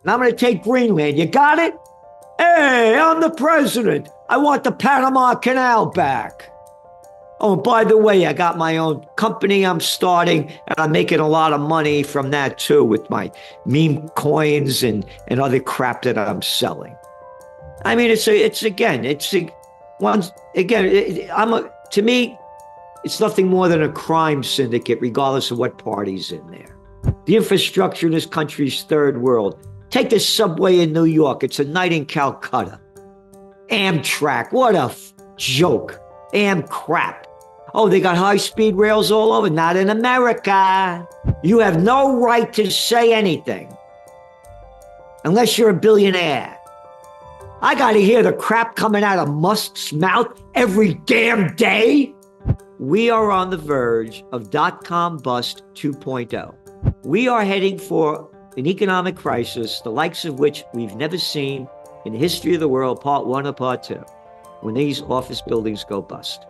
and I'm going to take Greenland. You got it? Hey, I'm the president. I want the Panama Canal back. Oh, and by the way, I got my own company I'm starting, and I'm making a lot of money from that too with my meme coins and other crap that I'm selling. I mean, to me, it's nothing more than a crime syndicate, regardless of what party's in there. The infrastructure in this country's third world. Take the subway in New York. It's a night in Calcutta. Amtrak. What a joke. Crap. Oh, they got high-speed rails all over. Not in America. You have no right to say anything unless you're a billionaire. I got to hear the crap coming out of Musk's mouth every damn day. We are on the verge of dot-com bust 2.0. We are heading for an economic crisis, the likes of which we've never seen in the history of the world, part one or part two, when these office buildings go bust.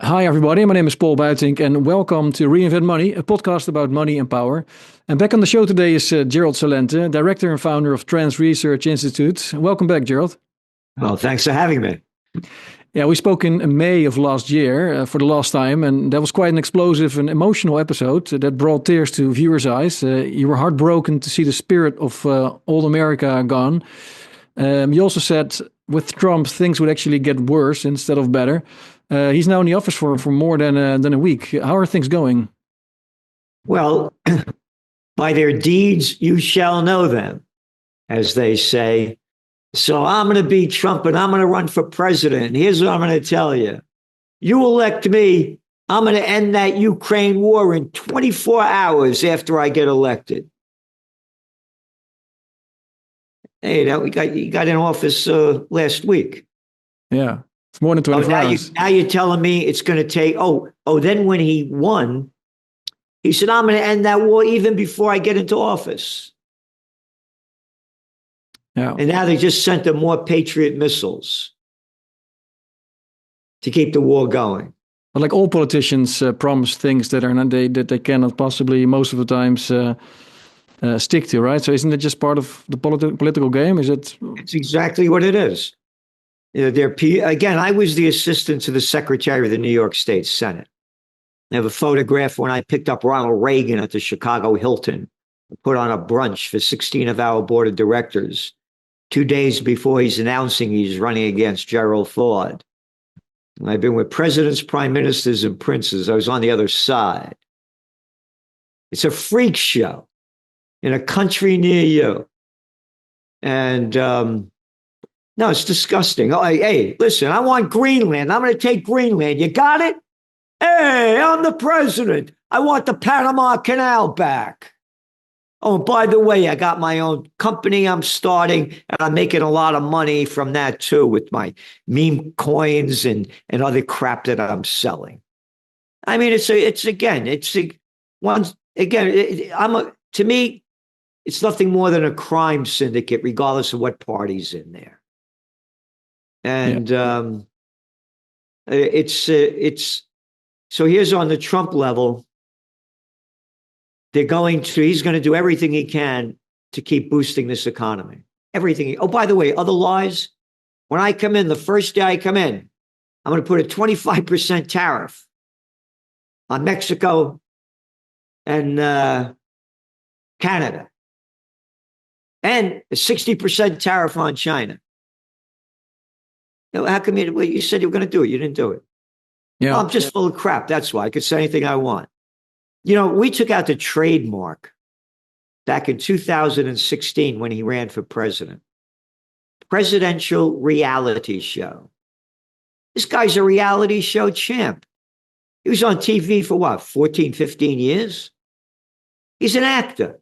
Hi, everybody. My name is Paul Buitink, and welcome to Reinvent Money, a podcast about money and power. And back on the show today is Gerald Celente, director and founder of Trends Research Institute. Welcome back, Gerald. Well, thanks for having me. Yeah, we spoke in May of last year for the last time, and that was quite an explosive and emotional episode that brought tears to viewers' eyes. You were heartbroken to see the spirit of old America gone. You also said with Trump, things would actually get worse instead of better. He's now in the office for more than a week. How are things going? Well, by their deeds, you shall know them, as they say. So I'm going to beat Trump and I'm going to run for president. Here's what I'm going to tell you. You elect me, I'm going to end that Ukraine war in 24 hours after I get elected. Hey, you got in office last week. Yeah. It's more than 24 hours. Now you're telling me it's going to take, then when he won, he said, I'm going to end that war even before I get into office. Yeah. And now they just sent them more Patriot missiles to keep the war going. But like all politicians promise things that they cannot possibly most of the times stick to, right? So isn't it just part of the political game? It's exactly what it is. Again, I was the assistant to the secretary of the New York State Senate. I have a photograph when I picked up Ronald Reagan at the Chicago Hilton, put on a brunch for 16 of our board of directors 2 days before he's announcing he's running against Gerald Ford. And I've been with presidents, prime ministers, and princes. I was on the other side. It's a freak show in a country near you. And no, it's disgusting. Oh, hey, listen, I want Greenland. I'm going to take Greenland. You got it? Hey, I'm the president. I want the Panama Canal back. Oh, and by the way, I got my own company I'm starting, and I'm making a lot of money from that too with my meme coins and other crap that I'm selling. I mean, to me, it's nothing more than a crime syndicate, regardless of what party's in there. And so here's on the Trump level. He's going to do everything he can to keep boosting this economy. Everything. Oh, by the way, other lies. When I come in, the first day I come in, I'm going to put a 25% tariff on Mexico and Canada, and a 60% tariff on China. How come you said you were going to do it? You didn't do it. Yeah. Well, I'm just full of crap. That's why I could say anything I want. We took out the trademark back in 2016 when he ran for president. Presidential reality show. This guy's a reality show champ. He was on TV for what, 14, 15 years? He's an actor.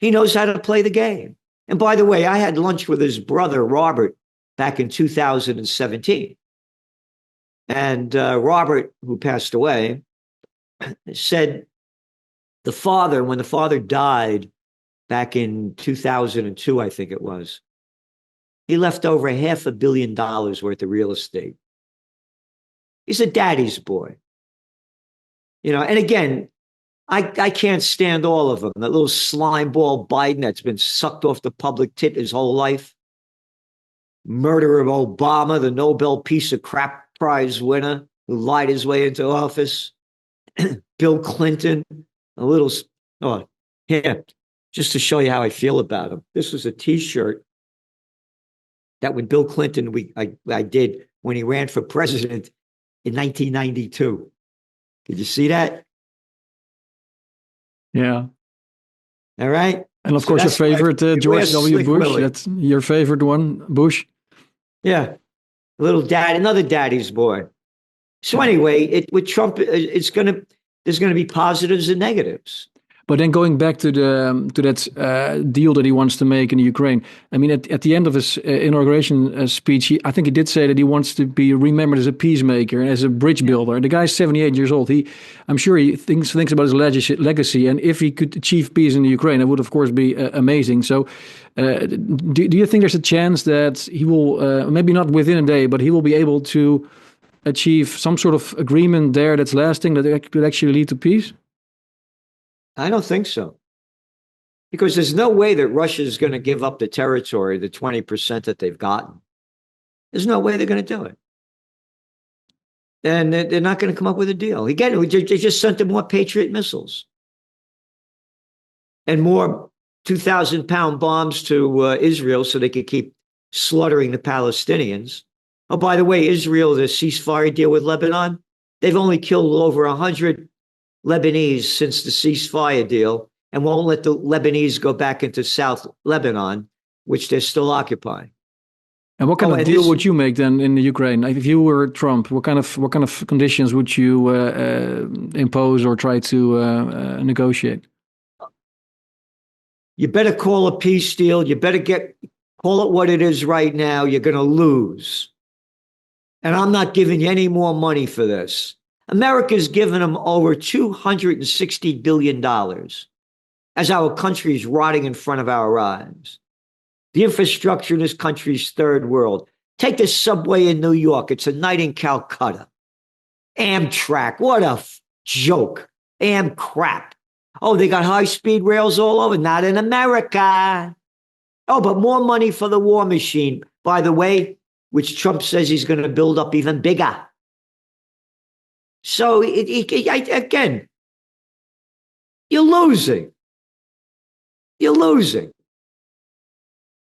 He knows how to play the game. And by the way, I had lunch with his brother, Robert, back in 2017. And Robert, who passed away, said when the father died back in 2002, I think it was, he left over $500 million worth of real estate. He's a daddy's boy. And again, I can't stand all of them. That little slime ball Biden that's been sucked off the public tit his whole life. Murderer of Obama, the Nobel Peace of Crap Prize winner who lied his way into office. Bill Clinton, a little, oh, yeah, just to show you how I feel about him. This was a T-shirt that when Bill Clinton, I did when he ran for president in 1992. Did you see that? Yeah. All right. And of course, your favorite, George W. Bush. Willie. That's your favorite one, Bush. Yeah. Little dad, another daddy's boy. So anyway, with Trump, there's going to be positives and negatives. But then going back to that deal that he wants to make in Ukraine, I mean, at the end of his inauguration speech, I think he did say that he wants to be remembered as a peacemaker and as a bridge builder. The guy's 78 years old. I'm sure he thinks about his legacy, and if he could achieve peace in the Ukraine, it would of course be amazing. So, do you think there's a chance that he will, maybe not within a day, but he will be able to achieve some sort of agreement there that's lasting, that could actually lead to peace? I don't think so. Because there's no way that Russia is going to give up the territory, the 20% that they've gotten. There's no way they're going to do it. And they're not going to come up with a deal. Again, they just sent them more Patriot missiles and more 2,000-pound bombs to Israel so they could keep slaughtering the Palestinians. Oh, by the way, Israel, the ceasefire deal with Lebanon, they've only killed over 100 Lebanese since the ceasefire deal and won't let the Lebanese go back into South Lebanon, which they're still occupying. And what kind of deal would you make then in the Ukraine? If you were Trump, what kind of conditions would you impose or try to negotiate? You better call a peace deal. You better call it what it is right now. You're going to lose. And I'm not giving you any more money for this. America's given them over $260 billion as our country is rotting in front of our eyes. The infrastructure in this country's third world. Take the subway in New York. It's a night in Calcutta. Amtrak. What a joke. Crap. Oh, they got high-speed rails all over. Not in America. Oh, but more money for the war machine, by the way, which Trump says he's going to build up even bigger. So, again, you're losing. You're losing.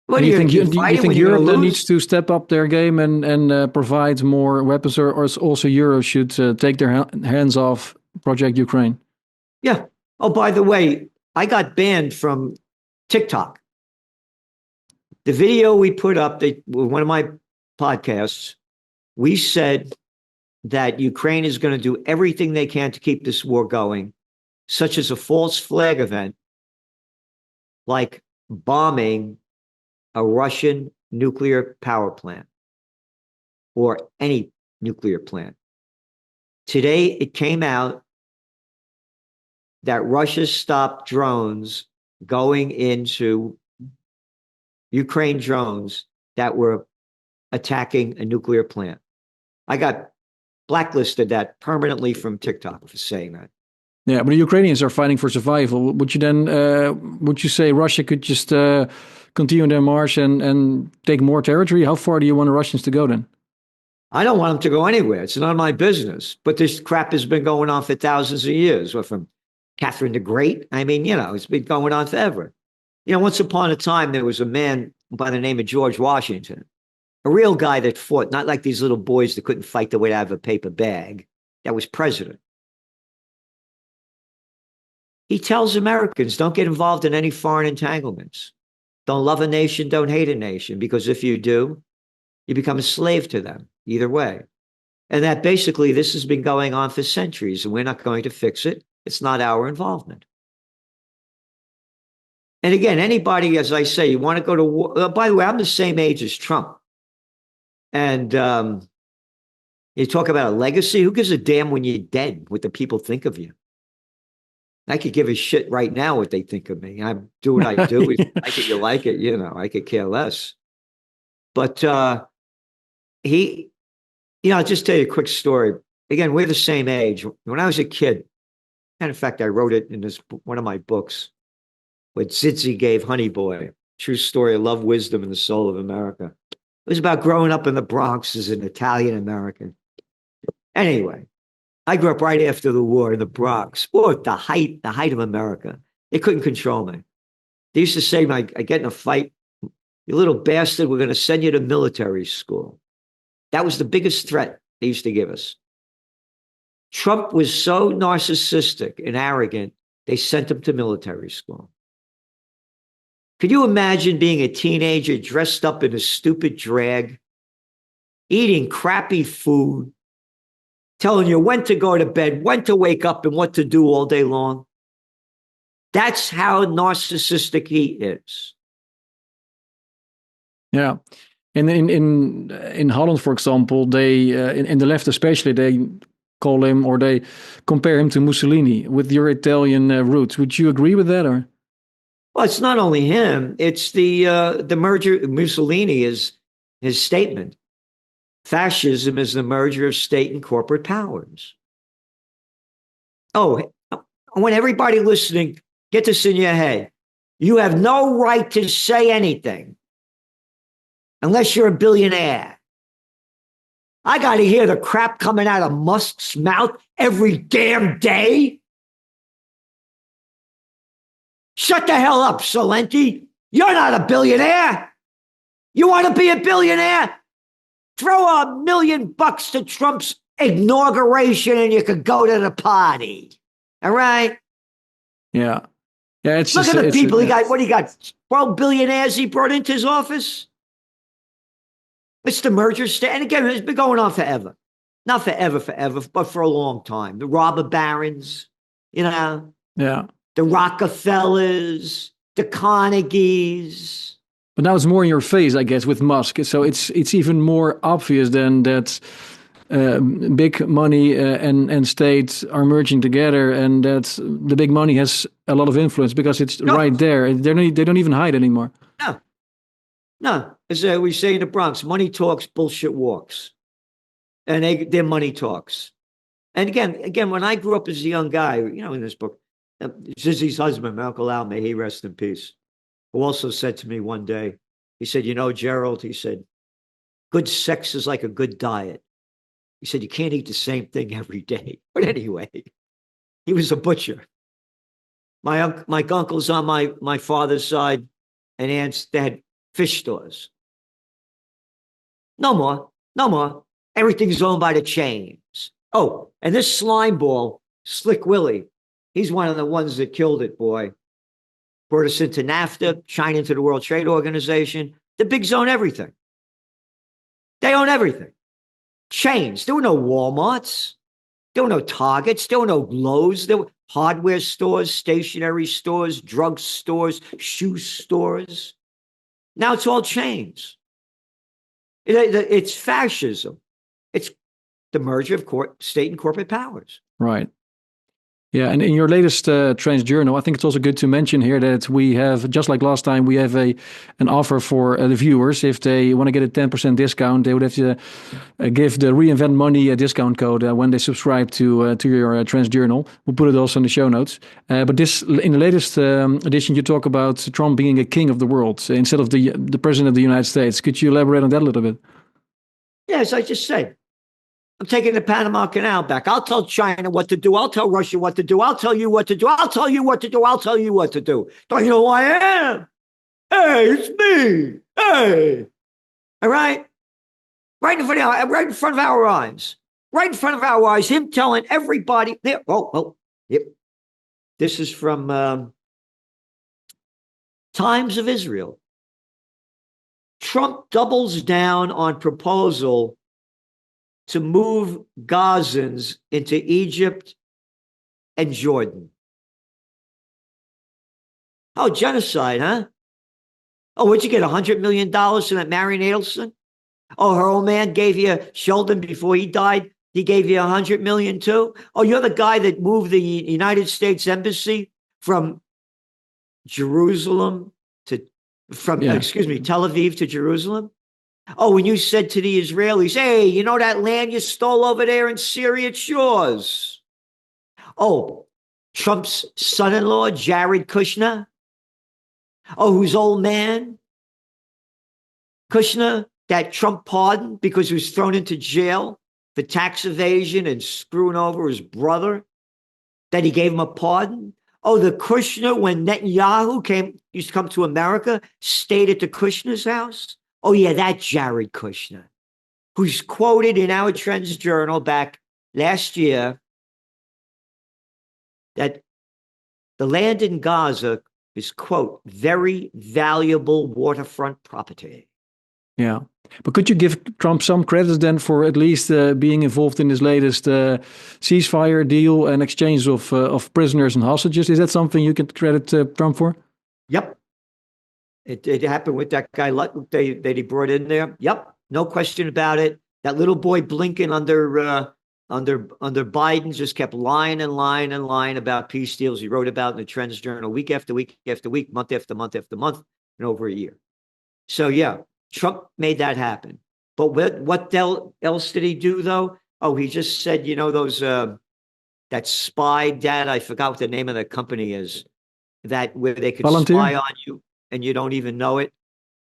What do you think? Do you think Europe then needs to step up their game and provide more weapons, or also Europe should take their hands off Project Ukraine? Yeah. Oh, by the way, I got banned from TikTok. The video we put up, one of my podcasts, we said that Ukraine is going to do everything they can to keep this war going, such as a false flag event, like bombing a Russian nuclear power plant or any nuclear plant. Today, it came out that Russia stopped drones going into Ukraine, drones that were attacking a nuclear plant. I got blacklisted that permanently from TikTok for saying that. Yeah, but the Ukrainians are fighting for survival. Would you say Russia could just continue their march and take more territory? How far do you want the Russians to go then? I don't want them to go anywhere. It's not my business. But this crap has been going on for thousands of years. Or from Catherine the Great. I mean, it's been going on forever. Once upon a time, there was a man by the name of George Washington. A real guy that fought, not like these little boys that couldn't fight their way out of a paper bag. That was president. He tells Americans, don't get involved in any foreign entanglements. Don't love a nation, don't hate a nation, because if you do, you become a slave to them, either way. And that basically this has been going on for centuries, and we're not going to fix it. It's not our involvement. And again, anybody, as I say, you want to go to war. By the way, I'm the same age as Trump. And you talk about a legacy. Who gives a damn when you're dead what the people think of you? I could give a shit right now what they think of me. I do what I do. If you like it, you like it. I could care less. But he I'll just tell you a quick story. Again, we're the same age. When I was a kid, and in fact, I wrote it in one of my books, what Zizzi gave Honey Boy, true story of love, wisdom, and the soul of America. It was about growing up in the Bronx as an Italian American. Anyway, I grew up right after the war in the Bronx, or the height of America. They couldn't control me. They used to say, I get in a fight, you little bastard, we're going to send you to military school. That was the biggest threat they used to give us. Trump was so narcissistic and arrogant, they sent him to military school. Could you imagine being a teenager dressed up in a stupid drag, eating crappy food, telling you when to go to bed, when to wake up, and what to do all day long? That's how narcissistic he is. Yeah. And in Holland, for example, they in the left especially, they call him, or they compare him to Mussolini with your Italian roots. Would you agree with that, or? Well, it's not only him; it's the merger. Mussolini is his statement. Fascism is the merger of state and corporate powers. Oh, I want everybody listening, get this in your head. You have no right to say anything unless you're a billionaire. I got to hear the crap coming out of Musk's mouth every damn day. Shut the hell up, Celente. You're not a billionaire. You want to be a billionaire? Throw $1 million to Trump's inauguration and you could go to the party. All right? Yeah. Yeah. Look at the people he got. What he got? 12 billionaires he brought into his office. It's the merger state. And again, it's been going on forever. Not forever, but for a long time. The robber barons, Yeah. The Rockefellers, the Carnegies. But now it's more in your face, I guess, with Musk. So it's even more obvious than that big money and state are merging together, and that the big money has a lot of influence because it's right there. They don't even hide anymore. No. As we say in the Bronx, money talks, bullshit walks. And their money talks. And again, when I grew up as a young guy, in this book, Zizzi's husband, Malcolm Lau, may he rest in peace, who also said to me one day, he said, Gerald, he said, good sex is like a good diet. He said, you can't eat the same thing every day. But anyway, he was a butcher. My uncles on my father's side and aunts, they had fish stores. No more. Everything's owned by the chains. Oh, and this slime ball, Slick Willie, he's one of the ones that killed it, boy. Brought us into NAFTA, China into the World Trade Organization. The bigs own everything. They own everything. Chains. There were no Walmarts. There were no Targets. There were no Lowe's. There were hardware stores, stationery stores, drug stores, shoe stores. Now it's all chains. It's fascism. It's the merger of state and corporate powers. Right. Yeah, and in your latest Trends Journal, I think it's also good to mention here that we have, just like last time, we have an offer for the viewers. If they want to get a 10% discount, they would have to give the Reinvent Money discount code when they subscribe to your Trends Journal. We'll put it also in the show notes. But in the latest edition, you talk about Trump being a king of the world instead of the president of the United States. Could you elaborate on that a little bit? Yes, I just said. I'm taking the Panama Canal back. I'll tell China what to do. I'll tell Russia what to do. I'll tell you what to do. I'll tell you what to do. I'll tell you what to do. Don't you know who I am? Hey, it's me. Hey. All right? Right in front of our eyes. Right in front of our eyes. Him telling everybody. Yep. This is from Times of Israel. Trump doubles down on proposal to move Gazans into Egypt and Jordan. Oh, genocide, huh? Oh, what'd you get, $100 million from that Marion Adelson? Oh, her old man gave you, Sheldon, before he died, he gave you $100 million too? Oh, you're the guy that moved the United States Embassy from Tel Aviv to Jerusalem? Oh, when you said to the Israelis, hey, you know that land you stole over there in Syria, it's yours. Oh, Trump's son-in-law, Jared Kushner. Oh, whose old man, Kushner, that Trump pardoned because he was thrown into jail for tax evasion and screwing over his brother, that he gave him a pardon. Oh, the Kushner, when Netanyahu used to come to America, stayed at the Kushner's house. Oh, yeah, that Jared Kushner, who's quoted in our Trends Journal back last year that the land in Gaza is, quote, very valuable waterfront property. Yeah. But could you give Trump some credit then for at least being involved in this latest ceasefire deal and exchange of prisoners and hostages? Is that something you can credit Trump for? Yep. It happened with that guy that he brought in there. Yep. No question about it. That little boy Blinken under Biden just kept lying and lying and lying about peace deals. He wrote about in the Trends Journal week after week after week, month after month after month, and over a year. So yeah, Trump made that happen. But what else did he do though? Oh, he just said, you know, those that spy data. I forgot what the name of the company is. That where they could Palantir? spy on you and you don't even know it.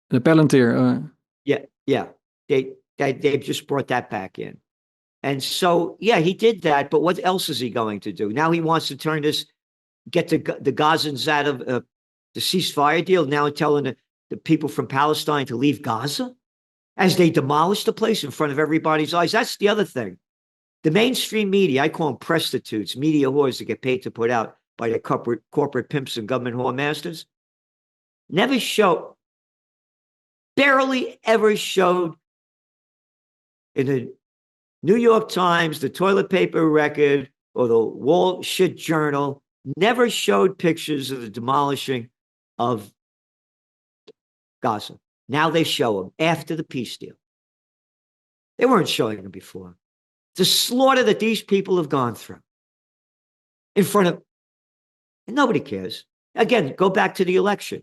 The Palantir. Yeah. They just brought that back in. And so, yeah, he did that. But what else is he going to do? Now he wants to get the Gazans out of the ceasefire deal. Now telling the people from Palestine to leave Gaza as they demolish the place in front of everybody's eyes. That's the other thing. The mainstream media, I call them prostitutes, media whores that get paid to put out by the corporate pimps and government whore masters, barely ever showed in the New York Times, the Toilet Paper Record, or the Wall Street Journal, never showed pictures of the demolishing of Gaza. Now they show them after the peace deal. They weren't showing them before. The slaughter that these people have gone through in front of, and nobody cares. Again, go back to the election.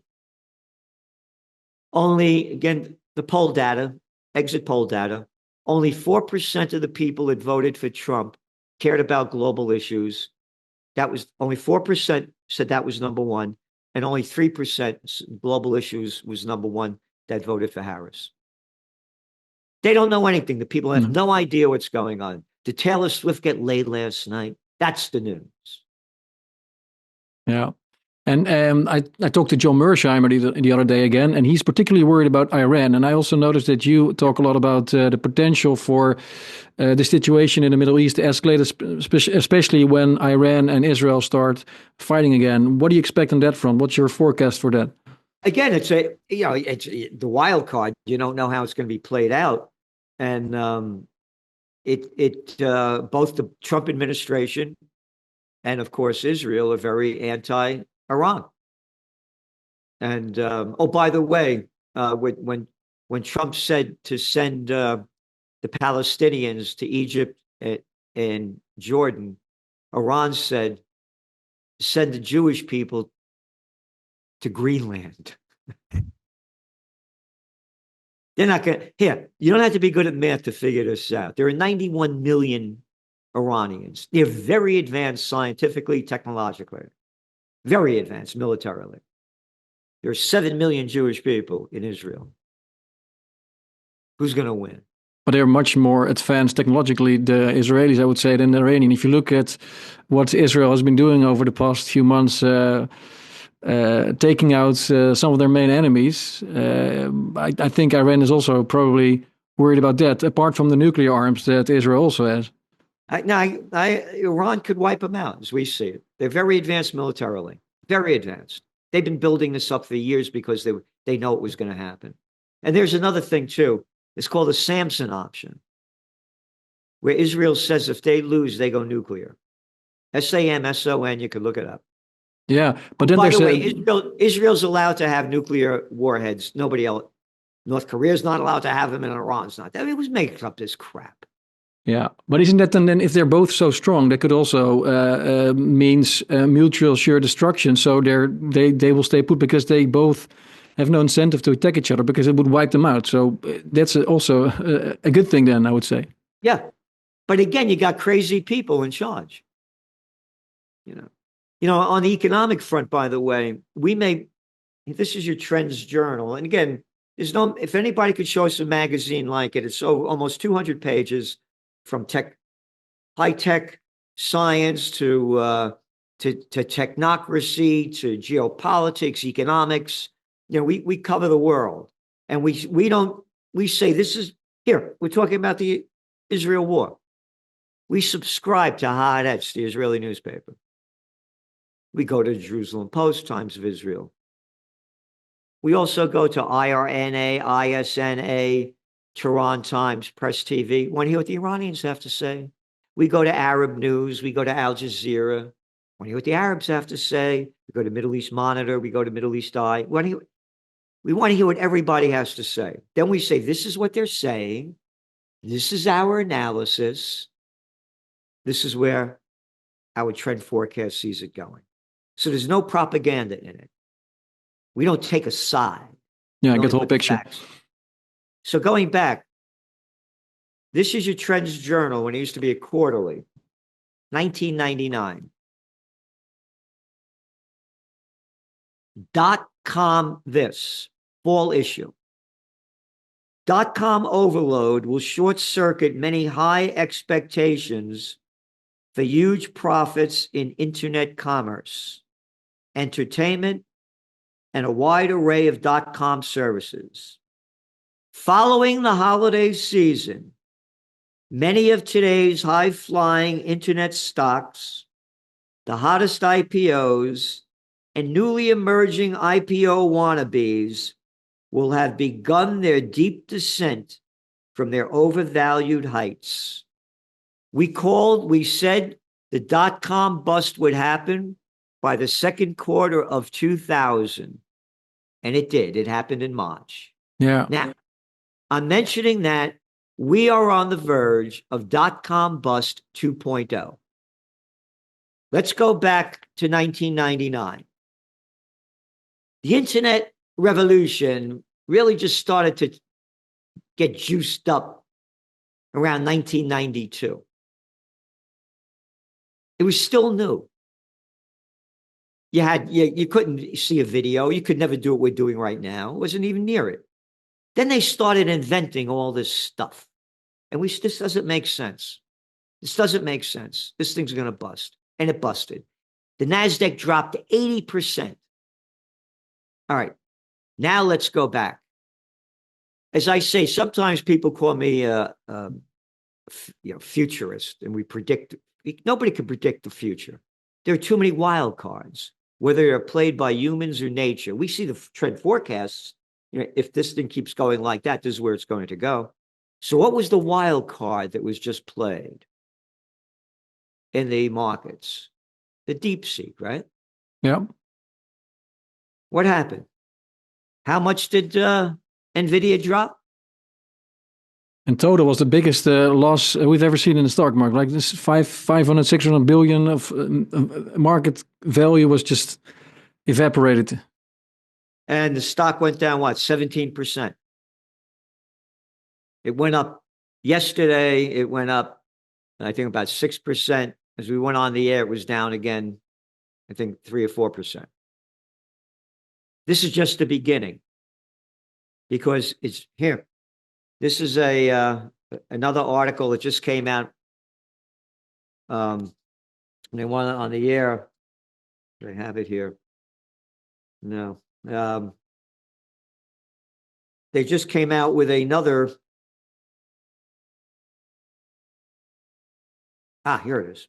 Only, again, the poll data, exit poll data, only 4% of the people that voted for Trump cared about global issues. That was only 4% said that was number one, and only 3% global issues was number one that voted for Harris. They don't know anything. The people have no idea what's going on. Did Taylor Swift get laid last night? That's the news. Yeah. And I talked to John Mersheimer the other day again, and he's particularly worried about Iran. And I also noticed that you talk a lot about the potential for the situation in the Middle East to escalate, especially when Iran and Israel start fighting again. What do you expect on that front? What's your forecast for that? Again, it's the wild card. You don't know how it's going to be played out, and both the Trump administration and, of course, Israel are very anti-Iran. And by the way, when Trump said to send the Palestinians to Egypt and Jordan, Iran said send the Jewish people to Greenland. They're not going to. Here, you don't have to be good at math to figure this out. There are 91 million Iranians. They're very advanced scientifically, technologically, very advanced militarily. There are 7 million Jewish people in Israel. Who's going to win? But they're much more advanced technologically, the Israelis, I would say, than the Iranian. If you look at what Israel has been doing over the past few months, taking out some of their main enemies, I think Iran is also probably worried about that, apart from the nuclear arms that Israel also has. Iran could wipe them out, as we see it. They're very advanced militarily, very advanced. They've been building this up for years because they know it was going to happen. And there's another thing, too. It's called the Samson option, where Israel says if they lose, they go nuclear. SAMSON, you can look it up. Yeah, but then By the way, Israel's allowed to have nuclear warheads. Nobody else. North Korea's not allowed to have them, and Iran's not. It was making up this crap. Yeah, but isn't that then if they're both so strong, that could also means mutual sure destruction. So they will stay put because they both have no incentive to attack each other because it would wipe them out. So that's also a good thing then, I would say. Yeah. But again, you got crazy people in charge. On the economic front, by the way, this is your Trends Journal. And again, if anybody could show us a magazine like it, it's almost 200 pages from high tech science to technocracy, to geopolitics, economics. We cover the world, and we say this is here. We're talking about the Israel war. We subscribe to Haaretz, the Israeli newspaper. We go to Jerusalem Post, Times of Israel. We also go to IRNA, ISNA, Tehran Times, Press TV. Want to hear what the Iranians have to say? We go to Arab News. We go to Al Jazeera. Want to hear what the Arabs have to say? We go to Middle East Monitor. We go to Middle East Eye. We want to hear what everybody has to say. Then we say, this is what they're saying. This is our analysis. This is where our trend forecast sees it going. So there's no propaganda in it. We don't take a side. Yeah, I get the whole picture. So going back, this is your Trends Journal when it used to be a quarterly, 1999. .com this, fall issue. .com overload will short circuit many high expectations for huge profits in internet commerce, entertainment, and a wide array of .com services. Following the holiday season, many of today's high-flying internet stocks, the hottest IPOs, and newly emerging IPO wannabes will have begun their deep descent from their overvalued heights. We said the .com bust would happen by the second quarter of 2000. And it did. It happened in March. Yeah. Now, I'm mentioning that we are on the verge of .com bust 2.0. Let's go back to 1999. The internet revolution really just started to get juiced up around 1992. It was still new. You couldn't see a video. You could never do what we're doing right now. It wasn't even near it. Then they started inventing all this stuff. And this doesn't make sense. This doesn't make sense. This thing's going to bust. And it busted. The NASDAQ dropped 80%. All right. Now let's go back. As I say, sometimes people call me a futurist, and nobody can predict the future. There are too many wild cards, whether they're played by humans or nature. We see the trend forecasts. If this thing keeps going like that, this is where it's going to go. So what was the wild card that was just played in the markets? The DeepSeek, right? Yeah. What happened? How much did NVIDIA drop? In total was the biggest loss we've ever seen in the stock market. Like this 500, 600 billion of market value was just evaporated. And the stock went down, 17%. It went up yesterday. It went up, I think, about 6%. As we went on the air, it was down again, I think 3 or 4%. This is just the beginning, because it's here. This is another article that just came out. They want it on the air. I have it here. No. They just came out with another. Here it is.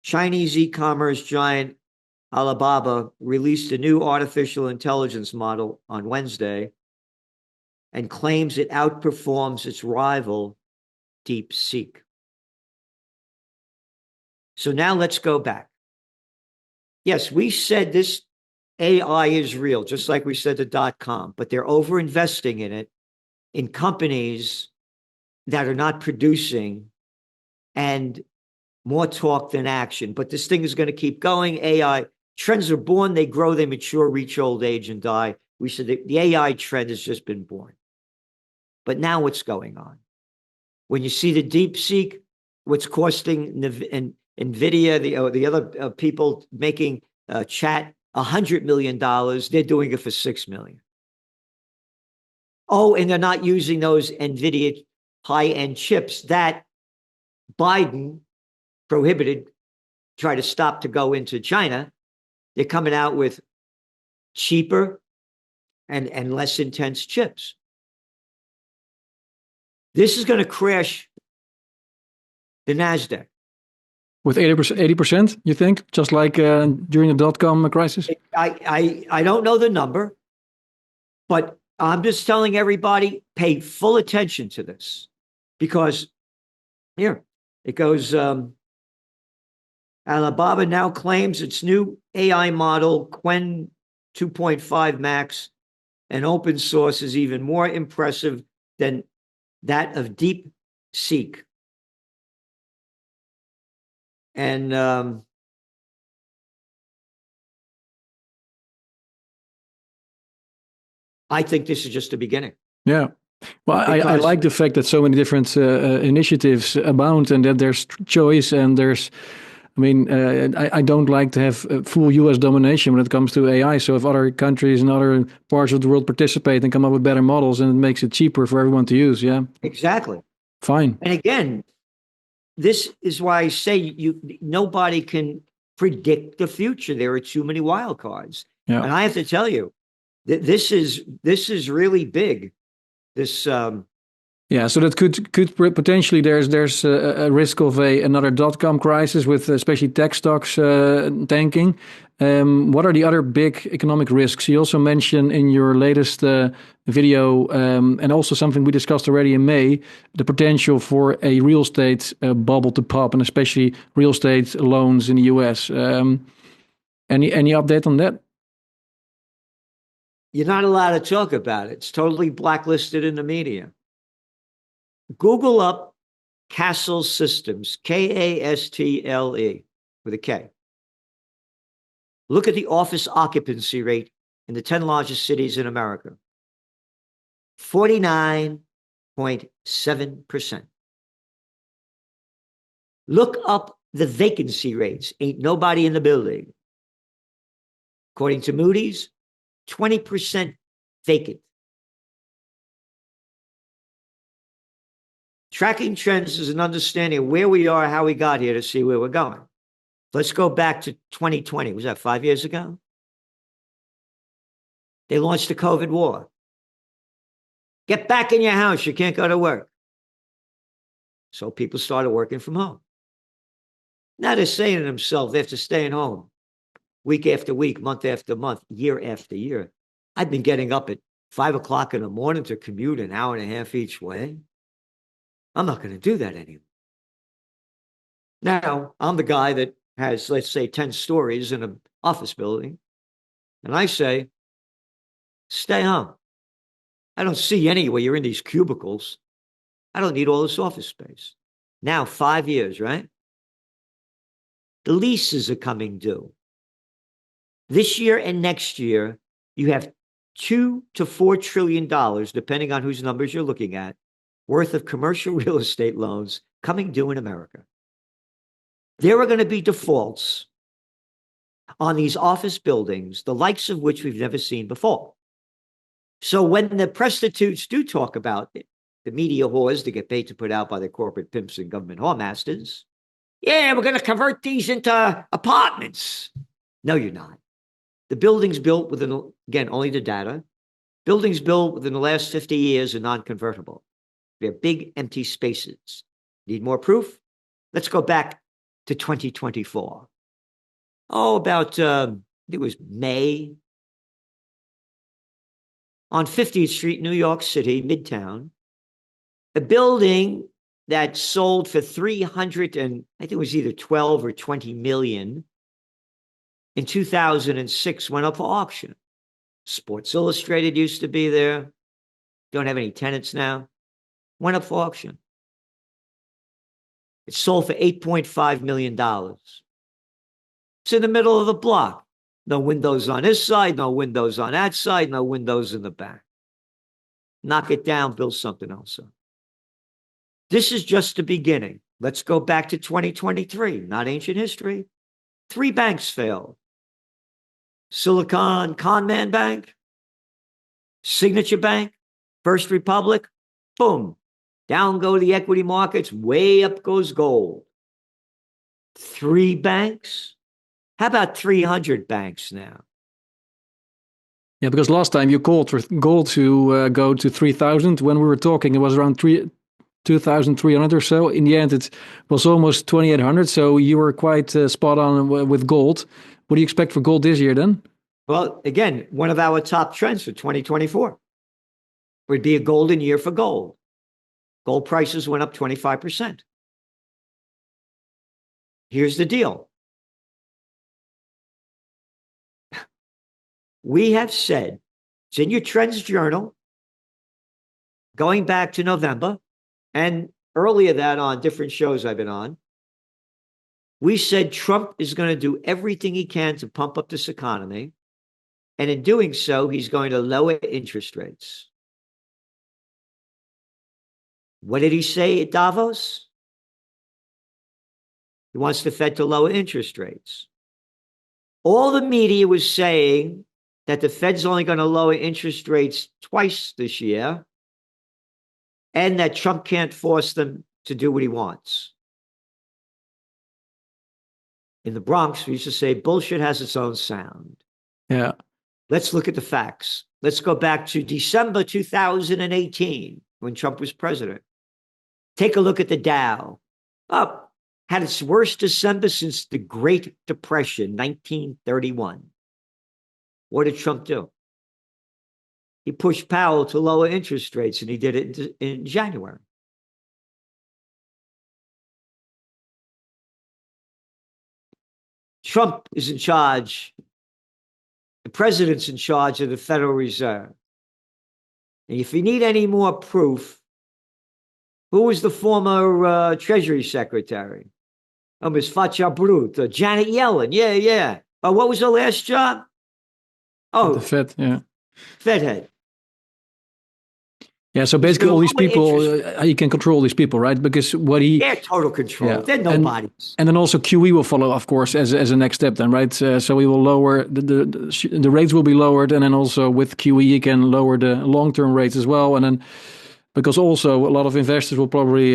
Chinese e-commerce giant Alibaba released a new artificial intelligence model on Wednesday and claims it outperforms its rival, DeepSeek. So now let's go back. Yes, we said this AI is real, just like we said the .com, but they're over-investing in it, in companies that are not producing, and more talk than action. But this thing is going to keep going. AI, Trends are born, they grow, they mature, reach old age, and die. We said the AI trend has just been born. But now what's going on? When you see the DeepSeek, what's costing NVIDIA, the other people making chat $100 million, they're doing it for $6 million. Oh, and they're not using those NVIDIA high-end chips that Biden prohibited, tried to stop to go into China. They're coming out with cheaper and less intense chips. This is going to crash the NASDAQ. With 80%, you think? Just like during the dot-com crisis? I don't know the number, but I'm just telling everybody, pay full attention to this. Because here, it goes, Alibaba now claims its new AI model, Qwen 2.5 Max, and open source is even more impressive than that of DeepSeek. And I think this is just the beginning. Yeah. Well, I like the fact that so many different initiatives abound and that there's choice and there's, I mean, I don't like to have full US domination when it comes to AI. So if other countries and other parts of the world participate and come up with better models, and it makes it cheaper for everyone to use. Yeah. Exactly. Fine. And again, this is why I say nobody can predict the future. There are too many wild cards. Yeah. And I have to tell you, this is really big. This yeah, so that could potentially there's a risk of another dot-com crisis with especially tech stocks tanking. What are the other big economic risks? You also mentioned in your latest video, and also something we discussed already in May, the potential for a real estate bubble to pop, and especially real estate loans in the US. Any update on that? You're not allowed to talk about it. It's totally blacklisted in the media. Google up Castle Systems, Kastle with a K. Look at the office occupancy rate in the 10 largest cities in America. 49.7%. Look up the vacancy rates. Ain't nobody in the building. According to Moody's, 20% vacant. Tracking trends is an understanding of where we are, how we got here to see where we're going. Let's go back to 2020. Was that 5 years ago? They launched the COVID war. Get back in your house. You can't go to work. So people started working from home. Now they're saying to themselves, after staying home week after week, month after month, year after year, I've been getting up at 5 o'clock in the morning to commute an hour and a half each way. I'm not going to do that anymore. Now, I'm the guy that has, let's say, 10 stories in an office building. And I say, stay home. I don't see you anywhere. You're in these cubicles. I don't need all this office space. Now, 5 years, right? The leases are coming due. This year and next year, you have $2 to $4 trillion, depending on whose numbers you're looking at, worth of commercial real estate loans coming due in America. There are going to be defaults on these office buildings, the likes of which we've never seen before. So when the prostitutes do talk about it, the media whores that get paid to put out by the corporate pimps and government whoremasters, yeah, we're going to convert these into apartments. No, you're not. The buildings built within, again, only the data, buildings built within the last 50 years are non-convertible. They're big, empty spaces. Need more proof? Let's go back to 2024. Oh, about, it was May. On 50th Street, New York City, Midtown, a building that sold for 300 and I think it was either 12 or 20 million in 2006 went up for auction. Sports Illustrated used to be there. Don't have any tenants now. Went up for auction. It sold for $8.5 million. It's in the middle of the block. No windows on this side, no windows on that side, no windows in the back. Knock it down, build something else up. This is just the beginning. Let's go back to 2023, not ancient history. 3 banks failed. Silicon Conman Bank, Signature Bank, First Republic, boom. Down go the equity markets, way up goes gold. 3 banks? How about 300 banks now? Yeah, because last time you called for gold to go to 3,000. When we were talking, it was around 2,300 or so. In the end, it was almost 2,800. So you were quite spot on with gold. What do you expect for gold this year then? Well, again, one of our top trends for 2024 would be a golden year for gold. Gold prices went up 25%. Here's the deal. We have said, it's in your trends journal, going back to November, and earlier that on different shows I've been on, we said Trump is going to do everything he can to pump up this economy. And in doing so, he's going to lower interest rates. What did he say at Davos? He wants the Fed to lower interest rates. All the media was saying that the Fed's only going to lower interest rates twice this year, and that Trump can't force them to do what he wants. In the Bronx, we used to say, bullshit has its own sound. Yeah. Let's look at the facts. Let's go back to December 2018, when Trump was president. Take a look at the Dow. Up, had its worst December since the Great Depression, 1931. What did Trump do? He pushed Powell to lower interest rates, and he did it in January. Trump is in charge. The president's in charge of the Federal Reserve. And if you need any more proof, who was the former Treasury Secretary? Miss Facha Brut, Janet Yellen. Yeah. What was her last job? Oh, the Fed, yeah. Fed head. Yeah, so basically all these people, he can control these people, right? Because what he... Yeah, total control. Yeah. They're nobodies. And then also QE will follow, of course, as a next step then, right? So we will lower, the rates will be lowered, and then also with QE you can lower the long-term rates as well. And then, because also a lot of investors will probably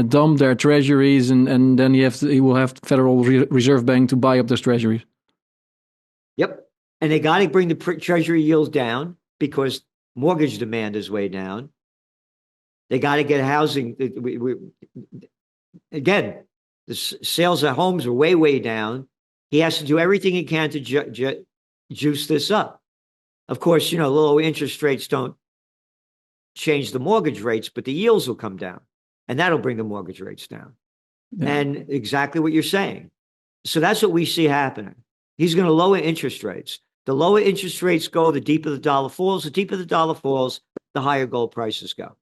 dump their treasuries, and then he will have the Federal Reserve Bank to buy up those treasuries. Yep. And they got to bring the treasury yields down because mortgage demand is way down. They got to get housing. Again, the sales of homes are way down. He has to do everything he can to juice this up. Of course, low interest rates don't change the mortgage rates, but the yields will come down, and that'll bring the mortgage rates down. Yeah. And exactly what you're saying. So that's what we see happening. He's going to lower interest rates. The lower interest rates go, the deeper the dollar falls. The deeper the dollar falls, the higher gold prices go.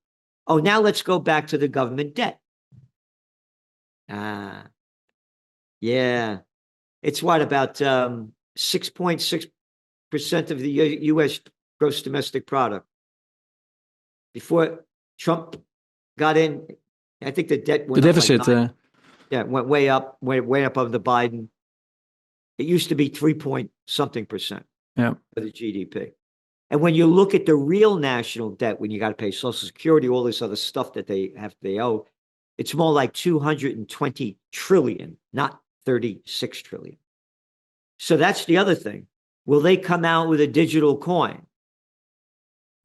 Oh, now let's go back to the government debt. Yeah. It's what, about 6.6% of the U.S. gross domestic product. Before Trump got in, I think the debt went the deficit. It went way up under Biden. It used to be 3-point-something% of the GDP. And when you look at the real national debt, when you got to pay Social Security, all this other stuff that they owe, it's more like 220 trillion, not 36 trillion. So that's the other thing. Will they come out with a digital coin?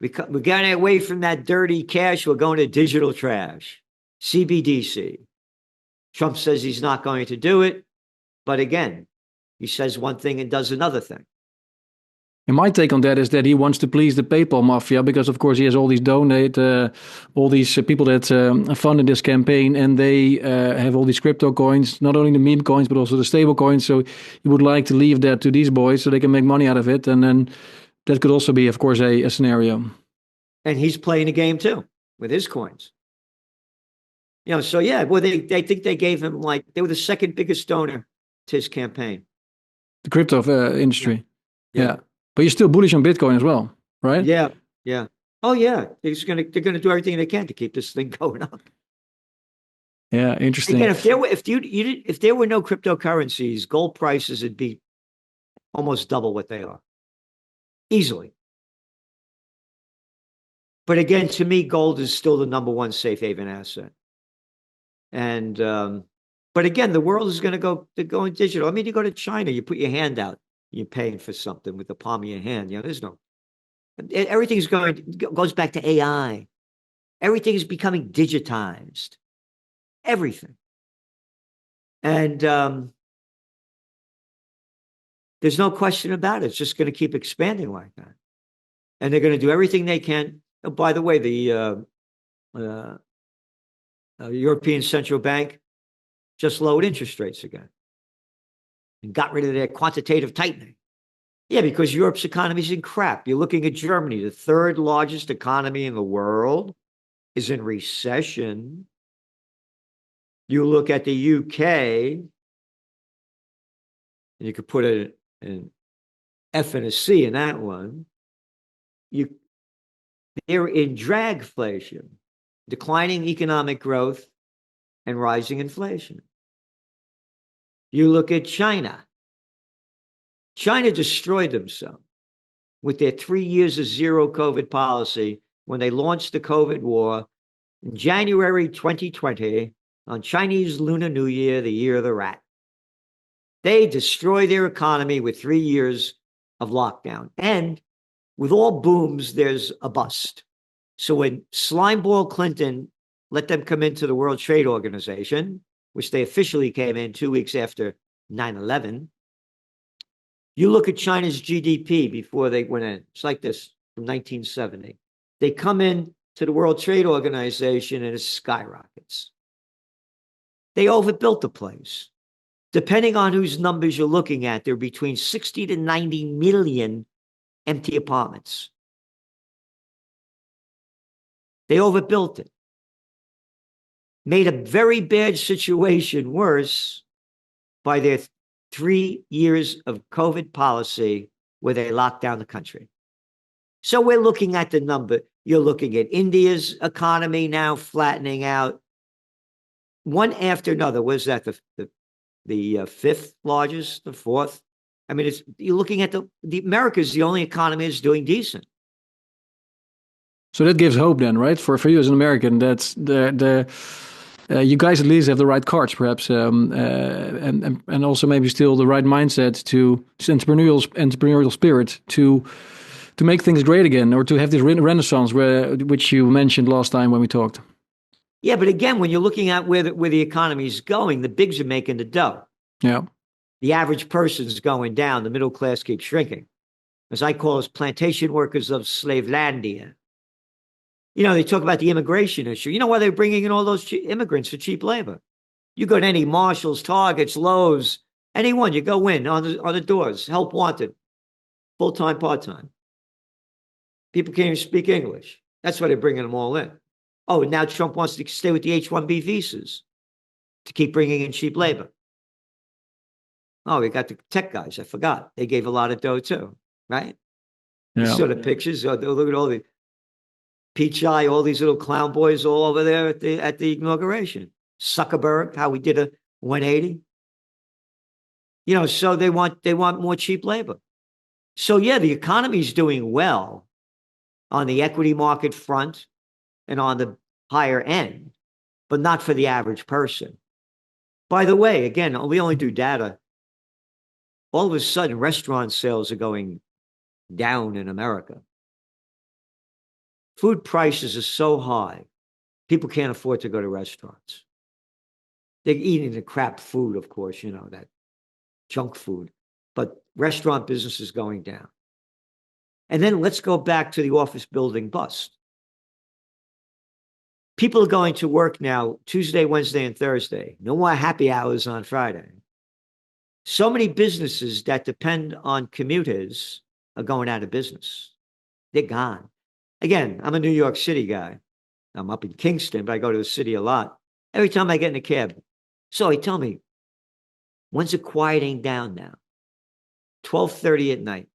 We're getting away from that dirty cash. We're going to digital trash, CBDC. Trump says he's not going to do it. But again, he says one thing and does another thing. And my take on that is that he wants to please the PayPal mafia because, of course, he has all these all these people that funded this campaign, and they have all these crypto coins, not only the meme coins, but also the stable coins. So he would like to leave that to these boys so they can make money out of it. And then that could also be, of course, a scenario. And he's playing a game, too, with his coins. So, yeah, well, they think they gave him, they were the second biggest donor to his campaign. The crypto industry. Yeah. But you're still bullish on Bitcoin as well, right? Yeah. Yeah. Oh yeah. They're gonna do everything they can to keep this thing going up. Yeah, interesting. Again, if there were no cryptocurrencies, gold prices would be almost double what they are. Easily. But again, to me, gold is still the number one safe haven asset. And but again, the world is going to go digital. I mean, you go to China, you put your hand out, you're paying for something with the palm of your hand. You know, there's no everything's goes back to AI. Everything is becoming digitized. Everything. And there's no question about it. It's just going to keep expanding like that. And they're going to do everything they can. Oh, by the way, the European Central Bank just lowered interest rates again and got rid of their quantitative tightening. Yeah, because Europe's economy is in crap. You're looking at Germany, the third largest economy in the world, is in recession. You look at the UK, and you could put an F and a C in that one. They're in dragflation, declining economic growth and rising inflation. You look at China. China destroyed themselves with their 3 years of zero COVID policy when they launched the COVID war in January 2020 on Chinese Lunar New Year, the year of the rat. They destroyed their economy with 3 years of lockdown. And with all booms, there's a bust. So when Slimeball Clinton let them come into the World Trade Organization, which they officially came in 2 weeks after 9/11, you look at China's GDP before they went in. It's like this from 1970. They come in to the World Trade Organization and it skyrockets. They overbuilt the place. Depending on whose numbers you're looking at, there are between 60 to 90 million empty apartments. They overbuilt it. Made a very bad situation worse by their 3 years of COVID policy where they locked down the country. So we're looking at the number. You're looking at India's economy now flattening out. One after another. Was that the fifth largest, the fourth? I mean, you're looking at the America's the only economy that's doing decent. So that gives hope then, right? For you as an American, that's you guys at least have the right cards, perhaps, and also maybe still the right mindset to entrepreneurial spirit to make things great again, or to have this renaissance which you mentioned last time when we talked. Yeah, but again, when you're looking at where the economy is going, the bigs are making the dough. Yeah. The average person's going down. The middle class keeps shrinking. As I call us, plantation workers of Slavelandia. You know, they talk about the immigration issue. You know why they're bringing in all those immigrants for cheap labor? You go to any Marshalls, Targets, Lowe's, anyone, you go in on the doors, help wanted, full-time, part-time. People can't even speak English. That's why they're bringing them all in. Oh, now Trump wants to stay with the H-1B visas to keep bringing in cheap labor. Oh, we got the tech guys. I forgot. They gave a lot of dough too, right? Yeah. You saw the pictures. Look at all the peach eye, all these little clown boys all over there at the inauguration. Zuckerberg, how we did a 180. You know, so they want more cheap labor. So yeah, the economy's doing well on the equity market front and on the higher end, but not for the average person. By the way, again, we only do data. All of a sudden, restaurant sales are going down in America. Food prices are so high, people can't afford to go to restaurants. They're eating the crap food, of course, you know, that junk food, but restaurant business is going down. And then let's go back to the office building bust. People are going to work now Tuesday, Wednesday, and Thursday. No more happy hours on Friday. So many businesses that depend on commuters are going out of business. They're gone. Again, I'm a New York City guy. I'm up in Kingston, but I go to the city a lot. Every time I get in a cab. So they tell me, when's it quieting down now? 12:30 at night.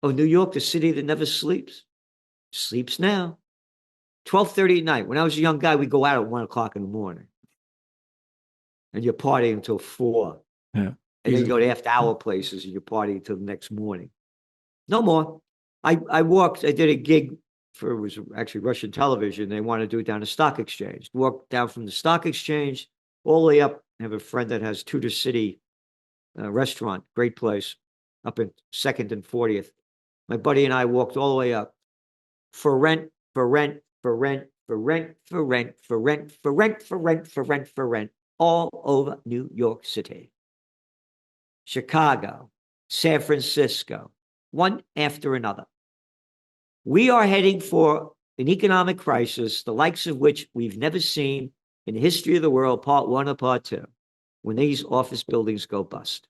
Oh, New York, the city that never sleeps. Sleeps now. 12:30 at night. When I was a young guy, we'd go out at 1 o'clock in the morning. And you're partying until 4. Yeah. And then you go to after hour places and you're partying until the next morning. No more. I did a gig it was actually Russian television. They wanted to do it down the stock exchange. Walked down from the stock exchange all the way up. I have a friend that has Tudor City restaurant, great place, up in 2nd and 40th. My buddy and I walked all the way up for rent, for rent, for rent, for rent, for rent, for rent, for rent, for rent, for rent, for rent, all over New York City, Chicago, San Francisco, one after another. We are heading for an economic crisis, the likes of which we've never seen in the history of the world, part 1 or part 2, when these office buildings go bust.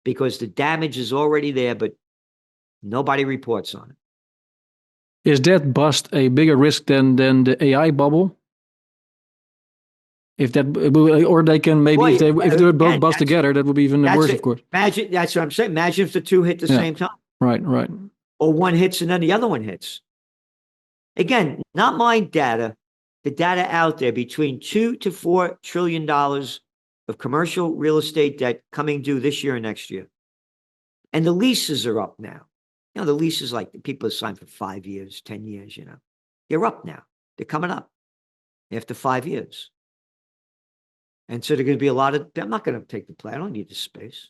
Because the damage is already there, but nobody reports on it. Is that bust a bigger risk than the AI bubble? If that, or they can maybe, Well, if they're both again, bust together, that would be even worse, of course. Imagine, that's what I'm saying. Imagine if the two hit the same time. Right, right. Or one hits and then the other one hits. Again, not my data, the data out there, between $2 to $4 trillion of commercial real estate debt coming due this year and next year. And the leases are up now. You know, the leases, like people are signed for 5 years, 10 years, you know. They're up now. They're coming up after 5 years. And so there's going to be a lot of, I'm not going to take the play. I don't need the space.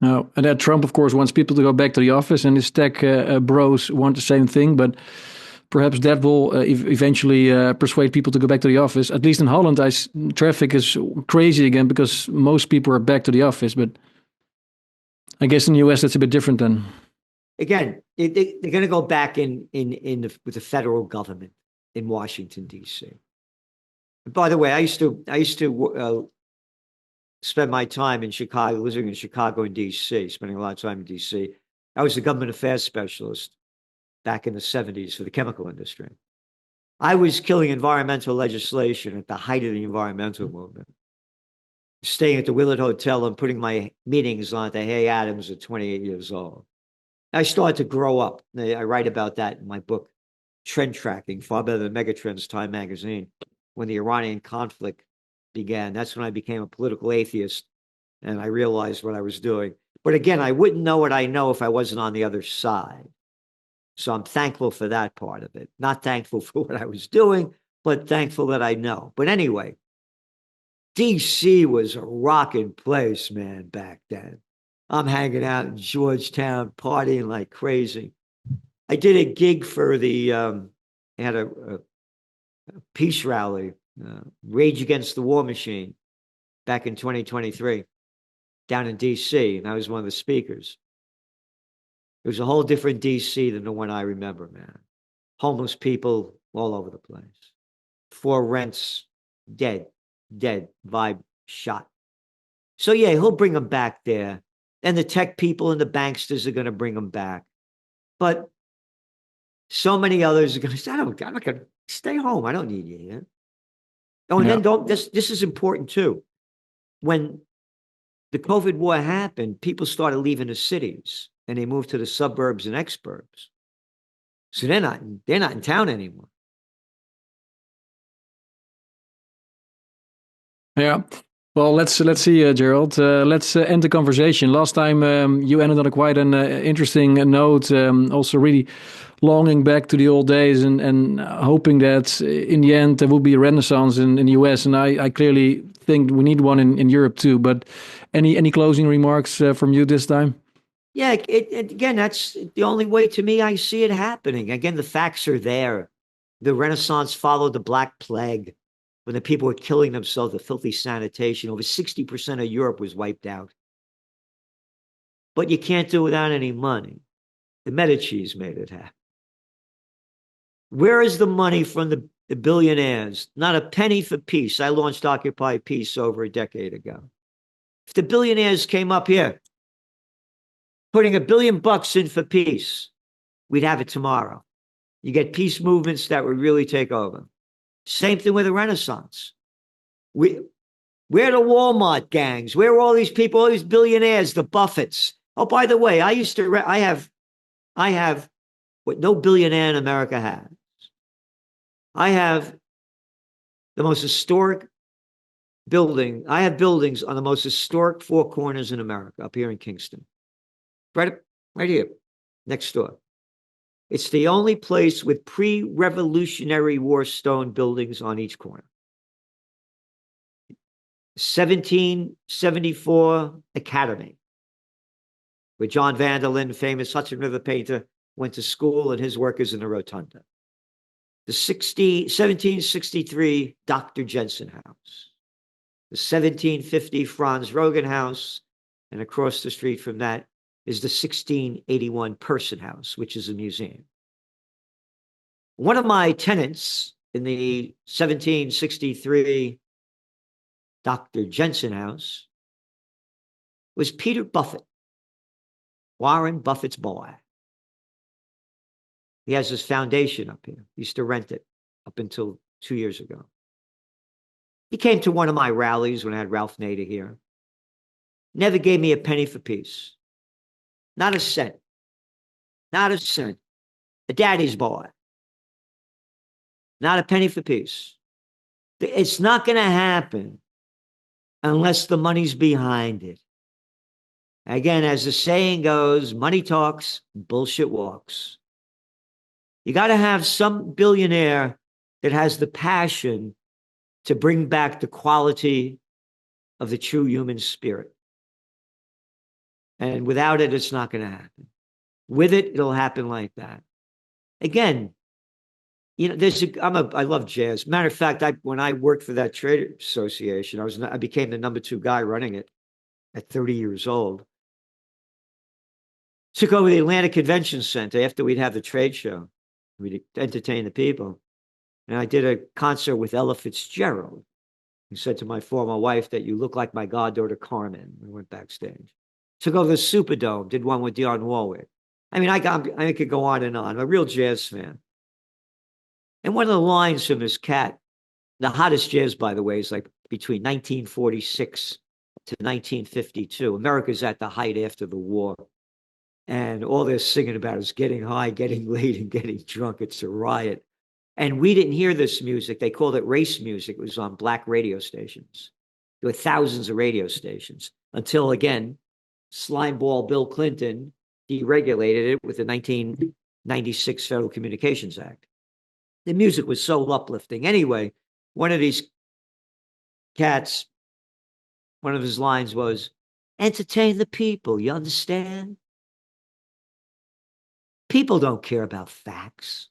No, and that Trump, of course, wants people to go back to the office, and his tech bros want the same thing, but perhaps that will eventually persuade people to go back to the office. At least in Holland, traffic is crazy again because most people are back to the office, but I guess in the US that's a bit different then. Again, they're going to go back with the federal government in Washington, D.C. By the way, I used to spend my time in Chicago, living in Chicago and D.C., spending a lot of time in D.C. I was the government affairs specialist back in the 70s for the chemical industry. I was killing environmental legislation at the height of the environmental movement, staying at the Willard Hotel and putting my meetings on at the Hay Adams at 28 years old. I started to grow up. I write about that in my book, Trend Tracking, far better than Megatrends, Time Magazine. When the Iranian conflict began, that's when I became a political atheist and I realized what I was doing. But again, I wouldn't know what I know if I wasn't on the other side. So I'm thankful for that part of it. Not thankful for what I was doing, but thankful that I know. But anyway, DC was a rocking place, man, back then. I'm hanging out in Georgetown, partying like crazy. I did a gig for they had a peace rally, Rage Against the War Machine, back in 2023, down in DC, and I was one of the speakers. It was a whole different DC than the one I remember, man. Homeless people all over the place. For rents, dead, vibe shot. So yeah, he'll bring them back there. And the tech people and the banksters are going to bring them back. But so many others are going to say, I'm not going to stay home. I don't need you here. Oh, and then this is important too. When the COVID war happened, people started leaving the cities and they moved to the suburbs and exurbs. So they're not in town anymore. Yeah. Well, let's see, Gerald. Let's end the conversation. Last time you ended on quite an interesting note, also really longing back to the old days and hoping that in the end there will be a renaissance in the US. And I clearly think we need one in Europe too. But any closing remarks from you this time? Yeah, again, that's the only way to me I see it happening. Again, the facts are there. The Renaissance followed the Black Plague. When the people were killing themselves, the filthy sanitation, over 60% of Europe was wiped out. But you can't do it without any money. The Medicis made it happen. Where is the money from the billionaires? Not a penny for peace. I launched Occupy Peace over a decade ago. If the billionaires came up here, putting $1 billion in for peace, we'd have it tomorrow. You get peace movements that would really take over. Same thing with the Renaissance. Where are the Walmart gangs? Where are all these people, all these billionaires, the Buffetts? Oh, by the way, I have I have what no billionaire in America has. I have the most historic building. I have buildings on the most historic four corners in America, up here in Kingston. Right here, next door. It's the only place with pre-Revolutionary War stone buildings on each corner. 1774 Academy, where John Vanderlyn, famous Hudson River painter, went to school, and his work is in the rotunda. The 1763 Dr. Jensen House. The 1750 Franz Rogan House, and across the street from that is the 1681 Person House, which is a museum. One of my tenants in the 1763 Dr. Jensen House was Peter Buffett, Warren Buffett's boy. He has his foundation up here. He used to rent it up until 2 years ago. He came to one of my rallies when I had Ralph Nader here. Never gave me a penny for peace. Not a cent. Not a cent. A daddy's boy. Not a penny for peace. It's not going to happen unless the money's behind it. Again, as the saying goes, money talks, bullshit walks. You got to have some billionaire that has the passion to bring back the quality of the true human spirit. And without it, it's not going to happen. With it, it'll happen like that. Again, you know, I love jazz. Matter of fact, when I worked for that trade association, I became the number 2 guy running it at 30 years old. Took over the Atlanta Convention Center after we'd have the trade show. We'd entertain the people. And I did a concert with Ella Fitzgerald. He said to my former wife that you look like my goddaughter Carmen. We went backstage. Took over the Superdome, did one with Dionne Warwick. I mean, I could go on and on. I'm a real jazz fan. And one of the lines from this cat, the hottest jazz, by the way, is like between 1946 to 1952. America's at the height after the war. And all they're singing about is getting high, getting laid, and getting drunk. It's a riot. And we didn't hear this music. They called it race music. It was on black radio stations. There were thousands of radio stations until, again, slimeball Bill Clinton deregulated it with the 1996 Federal Communications Act. The music was so uplifting. Anyway, one of these cats, one of his lines was, entertain the people, you understand? People don't care about facts.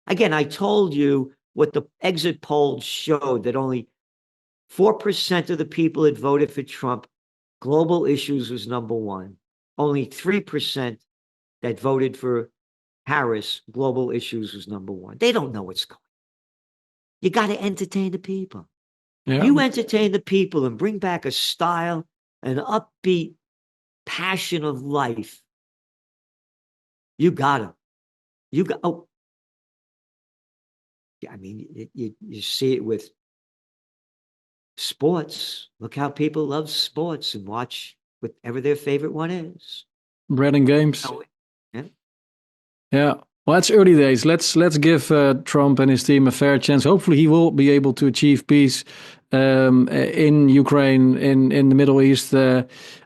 Again, I told you what the exit polls showed, that only 4% of the people that voted for Trump, global issues was number 1. Only 3% that voted for Harris, global issues was number 1. They don't know what's going on. You got to entertain the people. Yeah. You entertain the people and bring back a style, an upbeat passion of life. You got to. I mean, you see it with sports. Look how people love sports and watch whatever their favorite one is. Bread and games. Yeah. Yeah. Well, it's early days. Let's give Trump and his team a fair chance. Hopefully, he will be able to achieve peace in Ukraine, in the Middle East.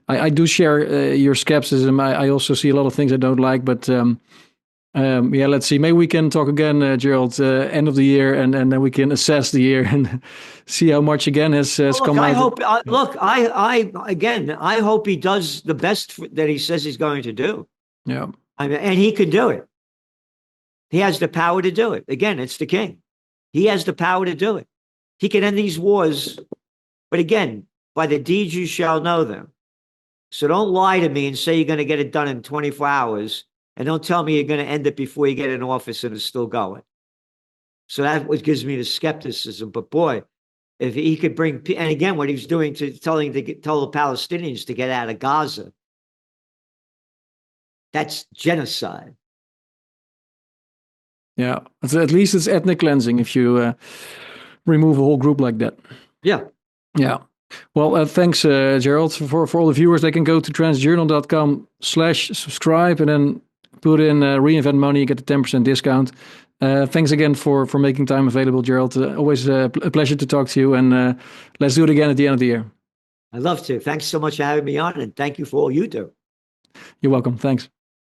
I do share your skepticism. I also see a lot of things I don't like, but yeah, let's see. Maybe we can talk again, Gerald, end of the year, and then we can assess the year and see how much again has come out. I hope he does the best that he says he's going to do. Yeah. I mean, and he can do it. He has the power to do it. Again, it's the king. He has the power to do it. He can end these wars. But again, by the deeds you shall know them. So don't lie to me and say you're going to get it done in 24 hours. And don't tell me you're going to end it before you get in office and it's still going. So that's what gives me the skepticism. But boy, if he could bring, and again, what he was doing to tell the Palestinians to get out of Gaza, that's genocide. Yeah, at least it's ethnic cleansing if you remove a whole group like that. Yeah. Yeah. Well, thanks, Gerald. For all the viewers, they can go to transjournal.com/subscribe and then put in Reinvent Money, you get the 10% discount. Thanks again for making time available, Gerald. Always a pleasure to talk to you, and let's do it again at the end of the year. I'd love to. Thanks so much for having me on, and thank you for all you do. You're welcome. Thanks.